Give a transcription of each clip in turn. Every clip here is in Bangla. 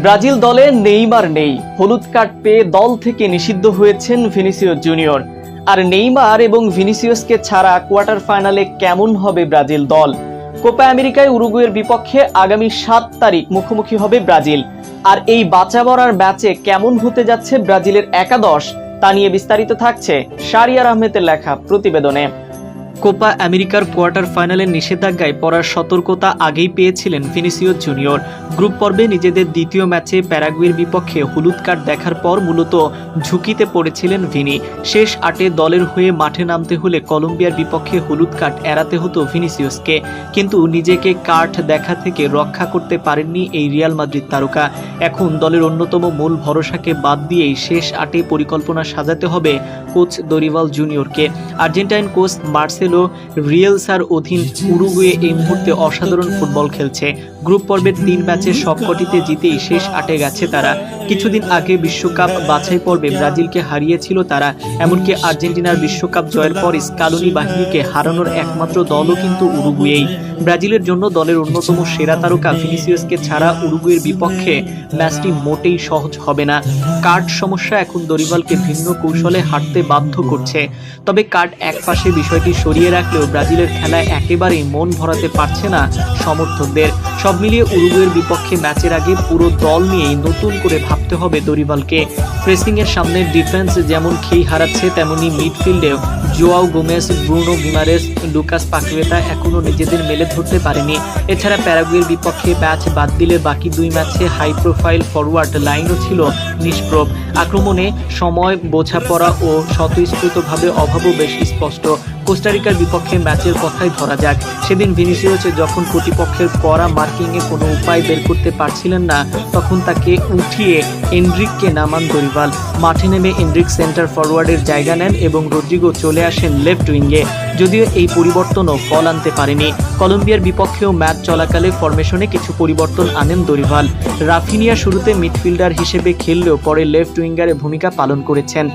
ব্রাজিল দলে নেইমার নেই, হলুদ কার্ড পেয়ে দল থেকে নিষিদ্ধ হয়েছেন ভিনিসিয়াস জুনিয়র। আর নেইমার এবং ভিনিসিয়াসকে ছাড়া কোয়ার্টার ফাইনালে কেমন হবে ব্রাজিল দল? কোপা আমেরিকায় উরুগুয়ের বিপক্ষে আগামী 7 তারিখ মুখোমুখি হবে ব্রাজিল। আর এই বাঁচা মরার ম্যাচে কেমন হতে যাচ্ছে ব্রাজিলের একাদশ, তা নিয়ে বিস্তারিত থাকছে শাহরিয়ার আহমেদের লেখা প্রতিবেদনে। কোপা আমেরিকার কোয়ার্টার ফাইনালের নিষেধাজ্ঞায় পড়ার সতর্কতা আগেই পেয়েছিলেন ভিনিসিয়াস জুনিয়র। গ্রুপ পর্বে নিজেদের দ্বিতীয় ম্যাচে প্যারাগুয়ের বিপক্ষে হলুদ কার্ড দেখার পর মূলত ঝুঁকিতে পড়েছিলেন ভিনি। শেষ 8-এ দলের হয়ে মাঠে নামতে হলে কলম্বিয়ার বিপক্ষে হলুদ কার্ড এড়াতে হতো ভিনিসিয়াসকে, কিন্তু নিজেকে কার্ড দেখা থেকে রক্ষা করতে পারেননি এই রিয়াল মাদ্রিদ তারকা। এখন দলের অন্যতম মূল ভরসাকে বাদ দিয়েই শেষ 8-এ পরিকল্পনা সাজাতে হবে কোচ দরিভাল জুনিয়রকে। আর্জেন্টাইন কোচ মার্সেলো রিয়েলসার অধীন উরুগুয়ে এই মুহূর্তে অসাধারণ ফুটবল খেলছে। গ্রুপ পর্বের 3 ম্যাচের সবকটিতে জিতেই শেষ 8-এ গেছে তারা। কিছুদিন আগে বিশ্বকাপ বাছাই পর্বে ব্রাজিলকে হারিয়েছিল তারা। এমনকি আর্জেন্টিনার বিশ্বকাপ জয়ের পর স্কালোনি বাহিনীকে হারানোর একমাত্র দলও কিন্তু উরুগুয়েই। ব্রাজিলের জন্য দলের অন্যতম সেরা তারকা ভিনিসিয়াসকে ছাড়া উরুগুয়ের বিপক্ষে ম্যাচটি মোটেই সহজ হবে না। কার্ড সমস্যা এখন দরিভালকে ভিন্ন কৌশলে হাঁটতে বাধ্য করছে। তবে কার্ড একপাশে বিষয়টি সরিয়ে রাখলেও ব্রাজিলের খেলায় একেবারেই মন ভরাতে পারছে না সমর্থকদের। সব মিলিয়ে উরুগুয়ের বিপক্ষে ম্যাচের আগে পুরো দল নিয়েই নতুন করে ভাবতে হবে দরিভালকে। প্রেসিং এর সামনের ডিফেন্স যেমন খেই হারাচ্ছে, তেমনি মিডফিল্ডেও Joao Gomes, Bruno Guimaraes, Lucas Paqueta এখনো নিজেদের মেলে ধরতে পারেনি। এছাড়া প্যারাগুয়ের বিপক্ষে ম্যাচ বাদ দিলে বাকি 2 ম্যাচে হাই প্রোফাইল ফরওয়ার্ড লাইনও ছিল নিষ্প্রভ। আক্রমণে সময়, বোঝাপড়া ও স্বতঃস্ফূর্তভাবে অভাবও বেশ স্পষ্ট। কোস্টারিকার বিপক্ষে ম্যাচের কথাই ধরা যাক, সেদিন ভিনিসিয়াস যখন প্রতিপক্ষের কড়া মার্কিংয়ে কোনো উপায় বের করতে পারছিলেন না, তখন তাকে উঠিয়ে এনরিককে নামান দরিভাল। মাঠে নেমে এনরিক সেন্টার ফরওয়ার্ডের জায়গা নেন এবং রদ্রিগো চলে আসেন লেফট উইংয়ে। যদিও এই পরিবর্তনও ফল আনতে পারেনি। কলম্বিয়ার বিপক্ষেও ম্যাচ চলাকালে ফরমেশনে কিছু পরিবর্তন আনেন দরিভাল। রাফিনিয়া শুরুতে মিডফিল্ডার হিসেবে খেললেও পরে লেফট উইঙ্গারের ভূমিকা পালন করেছেন।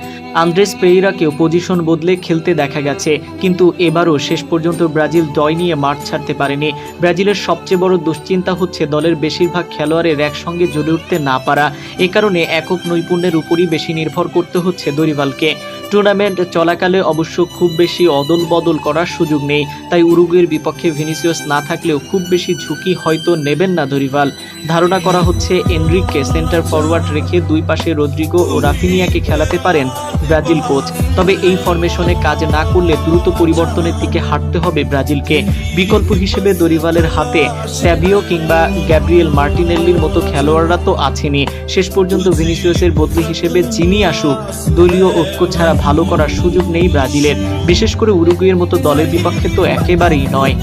আন্দ্রেস পেইরাকেও পজিশন বদলে খেলতে দেখা গেছে, কিন্তু এবারও শেষ পর্যন্ত ব্রাজিল জয় নিয়ে মাঠ ছাড়তে পারেনি। ব্রাজিলের সবচেয়ে বড় দুশ্চিন্তা হচ্ছে দলের বেশিরভাগ খেলোয়াড়ের একসঙ্গে জ্বলে উঠতে না পারা। এ কারণে একক নৈপুণ্যের উপরই বেশি নির্ভর করতে হচ্ছে দরিভালকে। টুর্নামেন্ট চলাকালে অবশ্য খুব বেশি অদল বদল করার সুযোগ নেই, তাই উরুগুয়ের বিপক্ষে ভিনিসিয়াস না থাকলেও খুব বেশি ঝুঁকি হয়তো নেবেন না দরিভাল। ধারণা করা হচ্ছে এনরিককে সেন্টার ফরওয়ার্ড রেখে 2 পাশে রদ্রিগো ও রাফিনিয়াকে খেলাতে পারেন ব্রাজিল কোচ। তবে এই ফরমেশনে কাজ না করলে দ্রুত পরিবর্তনের দিকে হাঁটতে হবে ব্রাজিলকে। বিকল্প হিসেবে দরিভালের হাতে স্যাভিও কিংবা গ্যাব্রিয়েল মার্টিনেল্লির মতো খেলোয়াড়রা তো আছেনই। শেষ পর্যন্ত ভিনিসিয়াসের বদলি হিসেবে যিনি আসুক, দলীয় ঐক্য ছাড়া ভালো করার সুযোগ নেই ব্রাজিলের, বিশেষ করে উরুগুয়ের মতো দলের বিপক্ষে তো একেবারেই নয়।